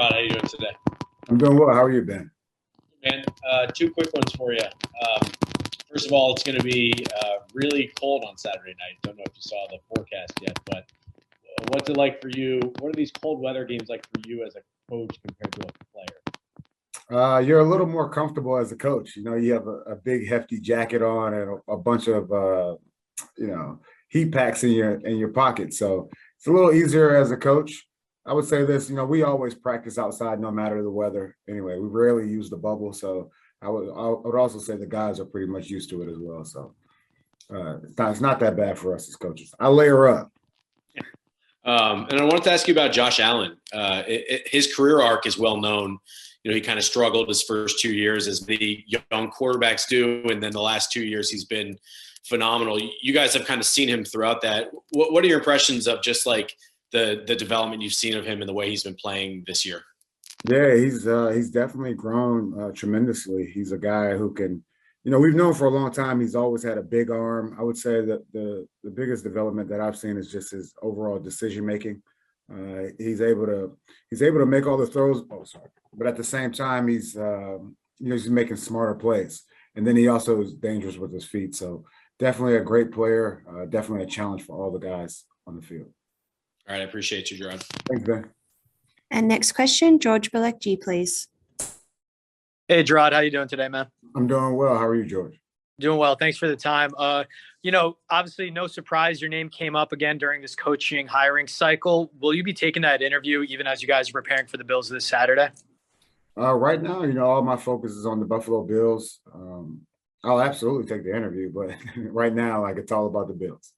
Rod, how you doing today? I'm doing well. How are you, Ben? Man, two quick ones for you. First of all, it's going to be really cold on Saturday night. Don't know if you saw the forecast yet, but what's it like for you? What are these cold weather games like for you as a coach compared to a player? You're a little more comfortable as a coach. You know, you have a big hefty jacket on and a bunch of you know heat packs in your pocket. So it's a little easier as a coach. I would say this. You know, we always practice outside no matter the weather. Anyway, we rarely use the bubble. So I would also say the guys are pretty much used to it as well. So it's not that bad for us as coaches. I layer up. And I wanted to ask you about Josh Allen. His career arc is well known. You know, he kind of struggled his first 2 years, as the young quarterbacks do, and then the last 2 years he's been phenomenal. You guys have kind of seen him throughout that. What are your impressions of just like the development you've seen of him and the way he's been playing this year? Yeah, he's definitely grown tremendously. He's a guy who can, you know, we've known for a long time. He's always had a big arm. I would say that the biggest development that I've seen is just his overall decision making. He's able to make all the throws. Oh, sorry, but at the same time, he's making smarter plays, and then he also is dangerous with his feet. So definitely a great player. Definitely a challenge for all the guys on the field. All right, I appreciate you, Jerod. Thanks, Ben. And next question, George Bilecki, please. Hey, Jerod, how you doing today, man? I'm doing well. How are you, George? Doing well. Thanks for the time. Obviously, no surprise, your name came up again during this coaching hiring cycle. Will you be taking that interview even as you guys are preparing for the Bills this Saturday? Right now, you know, all my focus is on the Buffalo Bills. I'll absolutely take the interview, but right now, like, it's all about the Bills.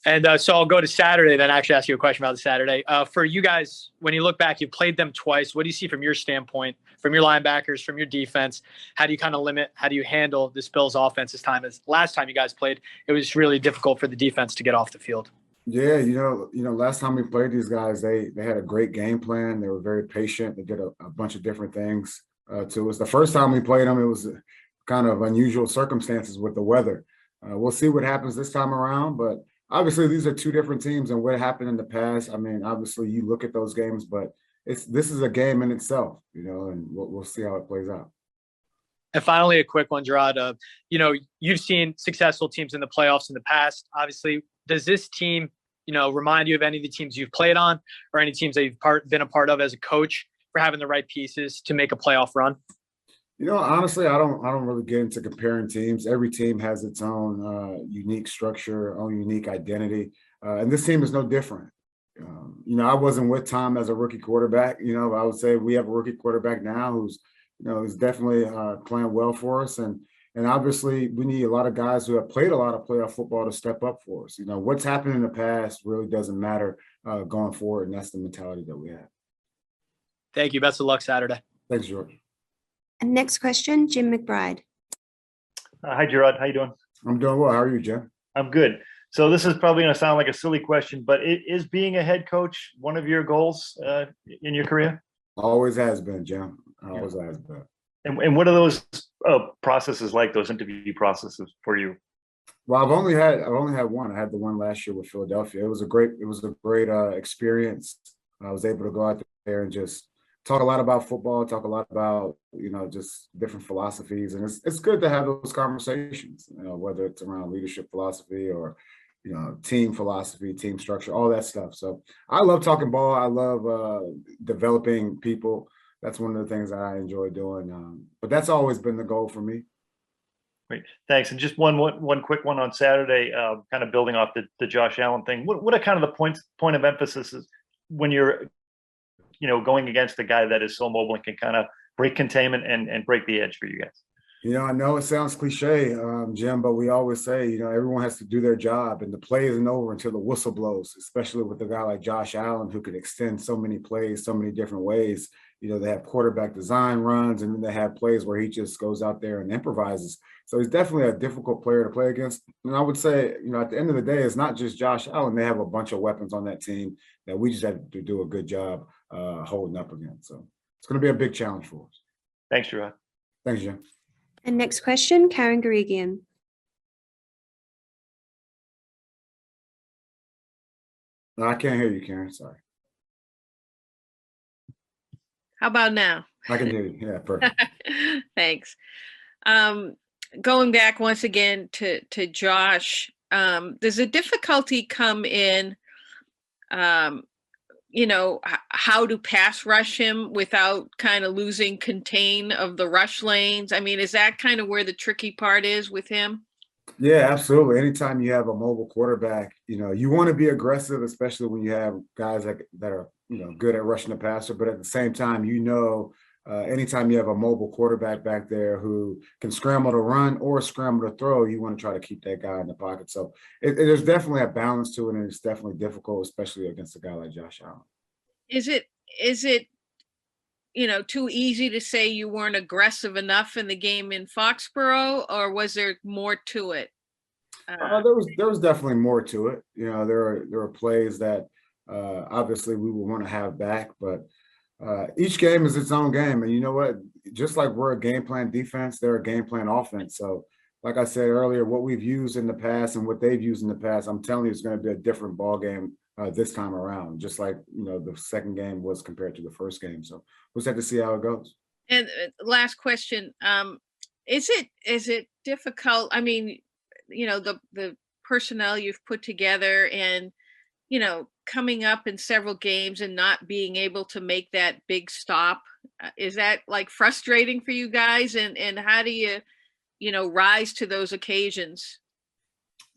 And so I'll go to Saturday, then actually ask you a question about the Saturday. For you guys, when you look back, you played them twice. What do you see from your standpoint, from your linebackers, from your defense? How do you kind of limit, how do you handle this Bills offense this time? As last time you guys played, it was really difficult for the defense to get off the field. Yeah, last time we played these guys, they had a great game plan. They were very patient. They did a bunch of different things to us. The first time we played them, it was kind of unusual circumstances with the weather. We'll see what happens this time around, but obviously, these are two different teams, and what happened in the past. I mean, obviously, you look at those games, but this is a game in itself, you know, and we'll see how it plays out. And finally, a quick one, Jerod. You've seen successful teams in the playoffs in the past. Obviously, does this team, remind you of any of the teams you've played on, or any teams that you've been a part of as a coach for having the right pieces to make a playoff run? You know, honestly, I don't really get into comparing teams. Every team has its own unique structure, own unique identity, and this team is no different. I wasn't with Tom as a rookie quarterback. I would say we have a rookie quarterback now who's definitely playing well for us, and obviously we need a lot of guys who have played a lot of playoff football to step up for us. What's happened in the past really doesn't matter going forward, and that's the mentality that we have. Thank you. Best of luck Saturday. Thanks, George. And next question, Jim McBride. Hi, Jerod. How you doing? I'm doing well. How are you, Jim? I'm good. So this is probably going to sound like a silly question, but is being a head coach one of your goals in your career? Always has been, Jim. Always has been. And what are those processes like, those interview processes for you? Well, I've only had one. I had the one last year with Philadelphia. It was a great experience. I was able to go out there and just talk a lot about football, talk a lot about, just different philosophies. And it's good to have those conversations, whether it's around leadership philosophy or, team philosophy, team structure, all that stuff. So I love talking ball. I love developing people. That's one of the things that I enjoy doing. But that's always been the goal for me. Great. Thanks. And just one quick one on Saturday, kind of building off the Josh Allen thing. What are kind of the point of emphasis is when you're going against a guy that is so mobile and can kind of break containment and break the edge for you guys? I know it sounds cliche, Jim, but we always say, everyone has to do their job, and the play isn't over until the whistle blows, especially with a guy like Josh Allen who can extend so many plays, so many different ways. They have quarterback design runs, and then they have plays where he just goes out there and improvises. So he's definitely a difficult player to play against. And I would say, at the end of the day, it's not just Josh Allen. They have a bunch of weapons on that team that we just have to do a good job holding up against. So it's going to be a big challenge for us. Thanks, Jerod. Thanks, Jim. And next question, Karen Garigian. No, I can't hear you, Karen. Sorry. How about now? I can hear you. Yeah, perfect. Thanks. Going back once again to Josh, does the difficulty come in, how to pass rush him without kind of losing contain of the rush lanes? I mean, is that kind of where the tricky part is with him? Yeah, absolutely. Anytime you have a mobile quarterback, you want to be aggressive, especially when you have guys that are, good at rushing the passer. But at the same time, anytime you have a mobile quarterback back there who can scramble to run or scramble to throw, you want to try to keep that guy in the pocket. So there's definitely a balance to it, and it's definitely difficult, especially against a guy like Josh Allen. Is it too easy to say you weren't aggressive enough in the game in Foxborough, or was there more to it? There was definitely more to it. There are plays that obviously we would want to have back, but each game is its own game. And you know what? Just like we're a game plan defense, they're a game plan offense. So like I said earlier, what we've used in the past and what they've used in the past, I'm telling you, it's going to be a different ball game this time around, just like, the second game was compared to the first game. So we'll just have to see how it goes. And last question, is it difficult? I mean, the personnel you've put together and, coming up in several games and not being able to make that big stop, is that like frustrating for you guys? And how do you, rise to those occasions?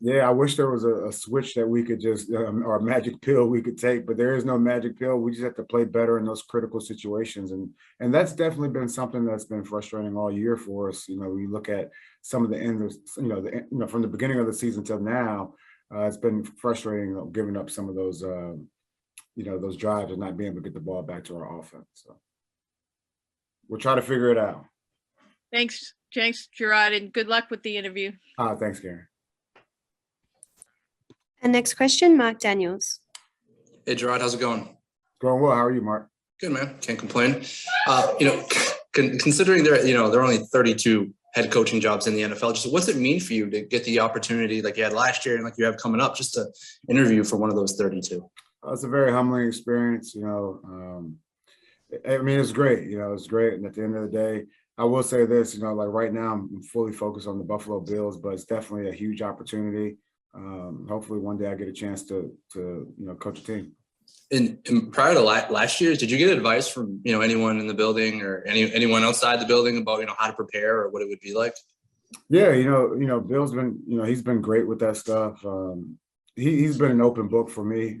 Yeah, I wish there was a switch that we could just, or a magic pill we could take, but there is no magic pill. We just have to play better in those critical situations. And that's definitely been something that's been frustrating all year for us. We look at some of the end of, from the beginning of the season till now, it's been frustrating, giving up some of those, those drives and not being able to get the ball back to our offense. So we'll try to figure it out. Thanks, Jerod, and good luck with the interview. Thanks, Karen. And next question, Mark Daniels. Hey, Jerod, how's it going? Going well. How are you, Mark? Good, man. Can't complain. Considering there are only 32 head coaching jobs in the NFL, just what's it mean for you to get the opportunity like you had last year and like you have coming up, just to interview for one of those 32? It's a very humbling experience. I mean, it's great. It's great. And at the end of the day, I will say this, like right now I'm fully focused on the Buffalo Bills, but it's definitely a huge opportunity. Hopefully one day I get a chance to coach a team. And prior to last year, did you get advice from, anyone in the building or anyone outside the building about, how to prepare or what it would be like? Yeah. Bill's been, he's been great with that stuff. He's been an open book for me,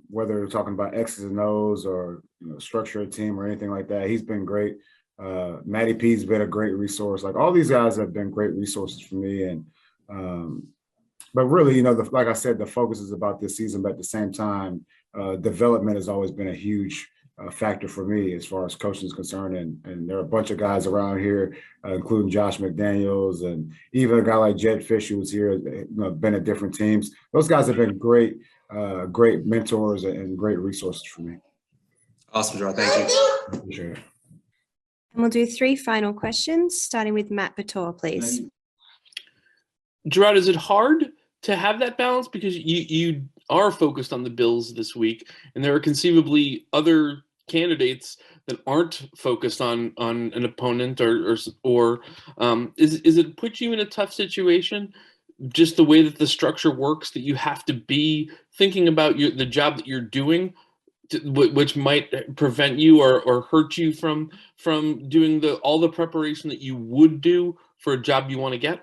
whether we're talking about X's and O's or, structure a team or anything like that. He's been great. Matty P's been a great resource. Like all these guys have been great resources for me. And, but really, like I said, the focus is about this season, but at the same time, development has always been a huge factor for me as far as coaching is concerned. And there are a bunch of guys around here, including Josh McDaniels and even a guy like Jed Fish, who was here, been at different teams. Those guys have been great mentors and great resources for me. Awesome, Jerod. Thank you. Sure. And we'll do 3 final questions, starting with Matt Bator, please. Jerod, is it hard to have that balance because you are focused on the Bills this week, and there are conceivably other candidates that aren't focused on an opponent, or is it put you in a tough situation, just the way that the structure works, that you have to be thinking about the job that you're doing, which might prevent you or hurt you from doing all the preparation that you would do for a job you want to get?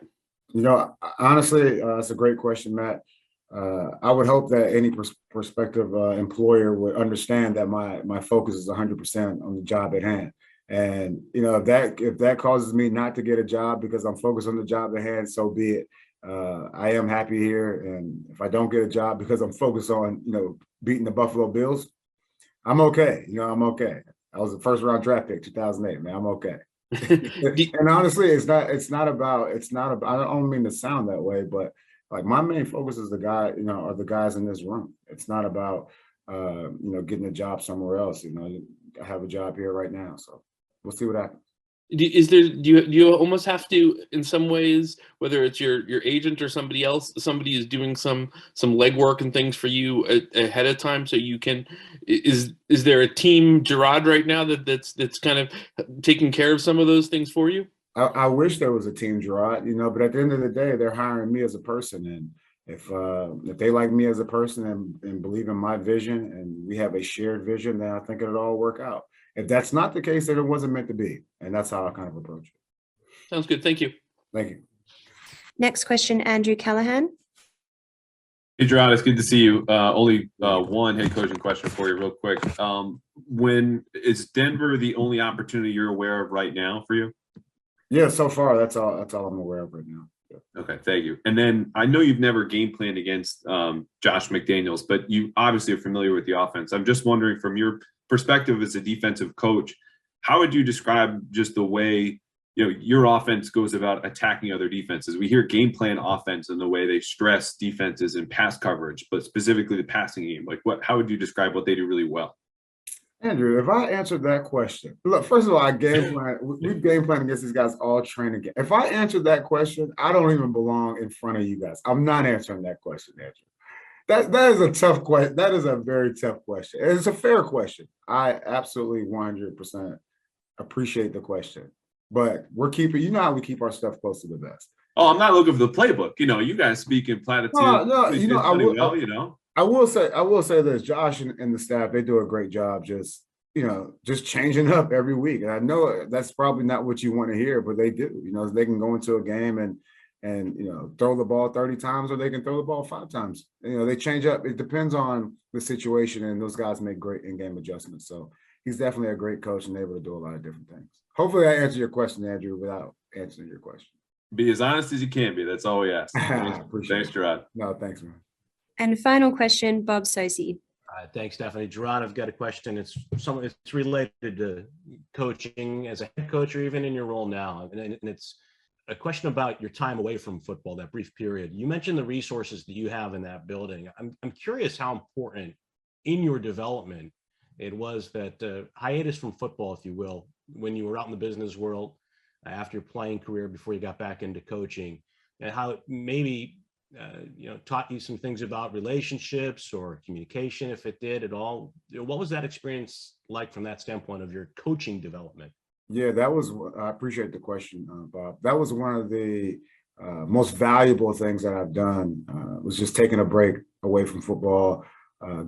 Honestly, that's a great question, Matt. I would hope that any prospective employer would understand that my focus is 100% on the job at hand. And, if that causes me not to get a job because I'm focused on the job at hand, so be it. I am happy here. And if I don't get a job because I'm focused on, beating the Buffalo Bills, I'm okay. I'm okay. I was a first round draft pick, 2008, man. I'm okay. And honestly, it's not about, I don't mean to sound that way, but like my main focus is the guy, are the guys in this room. It's not about, getting a job somewhere else. I have a job here right now. So we'll see what happens. Do you almost have to, in some ways, whether it's your agent or somebody else, somebody is doing some legwork and things for you ahead of time, so you can. Is there a team Jerod right now that's kind of taking care of some of those things for you? I wish there was a team Jerod, but at the end of the day, they're hiring me as a person, and if they like me as a person and believe in my vision, and we have a shared vision, then I think it'll all work out. If that's not the case, then it wasn't meant to be. And that's how I kind of approach it. Sounds good. Thank you. Thank you. Next question, Andrew Callahan. Hey, Jerod, it's good to see you. Only one head coaching question for you real quick. When is Denver the only opportunity you're aware of right now for you? Yeah, so far, that's all I'm aware of right now. Yeah. Okay, thank you. And then I know you've never game planned against Josh McDaniels, but you obviously are familiar with the offense. I'm just wondering, from your perspective as a defensive coach, how would you describe just the way your offense goes about attacking other defenses? We hear game plan offense and the way they stress defenses and pass coverage, but specifically the passing game. How would you describe what they do really well? Andrew, if I answered that question, look, first of all, we've game planned against these guys all training. If I answered that question, I don't even belong in front of you guys. I'm not answering that question, Andrew. That is a tough question. That is a very tough question. It's a fair question. I absolutely 100% appreciate the question. But we're keeping, how we keep our stuff close to the vest. Oh, I'm not looking for the playbook. You guys speak in platitudes. I will say this: Josh and the staff, they do a great job just changing up every week. And I know that's probably not what you want to hear, but they do. They can go into a game and throw the ball 30 times, or they can throw the ball 5 times. They change up. It depends on the situation, and those guys make great in-game adjustments. So he's definitely a great coach and able to do a lot of different things. Hopefully I answered your question, Andrew, without answering your question. Be as honest as you can be. That's all we ask. Thanks, Jerod. No, thanks, man. And final question, Bob Sosi. Thanks, Stephanie. Jerod, I've got a question. It's related to coaching as a head coach, or even in your role now. And it's a question about your time away from football, that brief period. You mentioned the resources that you have in that building. I'm curious how important in your development it was that hiatus from football, if you will, when you were out in the business world after your playing career, before you got back into coaching, and how it maybe taught you some things about relationships or communication, if it did at all. What was that experience like from that standpoint of your coaching development? Yeah, I appreciate the question, Bob. That was one of the most valuable things that I've done, was just taking a break away from football,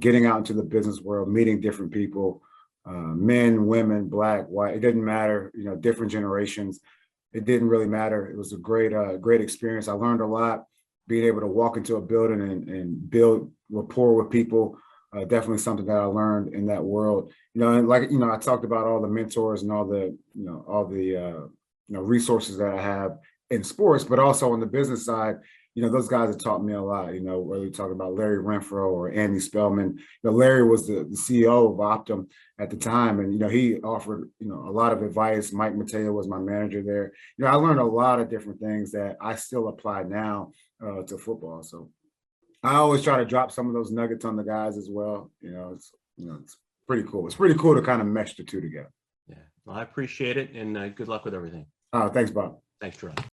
getting out into the business world, meeting different people, men, women, black, white, it didn't matter, different generations. It didn't really matter. It was a great experience. I learned a lot. Being able to walk into a building and build rapport with people, definitely something that I learned in that world. And I talked about all the mentors and all the resources that I have in sports, but also on the business side, those guys have taught me a lot. Whether you're talking about Larry Renfro or Andy Spellman, Larry was the CEO of Optum at the time, and he offered a lot of advice. Mike Mateo was my manager there. I learned a lot of different things that I still apply now to football. So I always try to drop some of those nuggets on the guys as well. It's pretty cool. It's pretty cool to kind of mesh the two together. Yeah, well, I appreciate it, and good luck with everything. Thanks, Bob. Thanks, Jerod.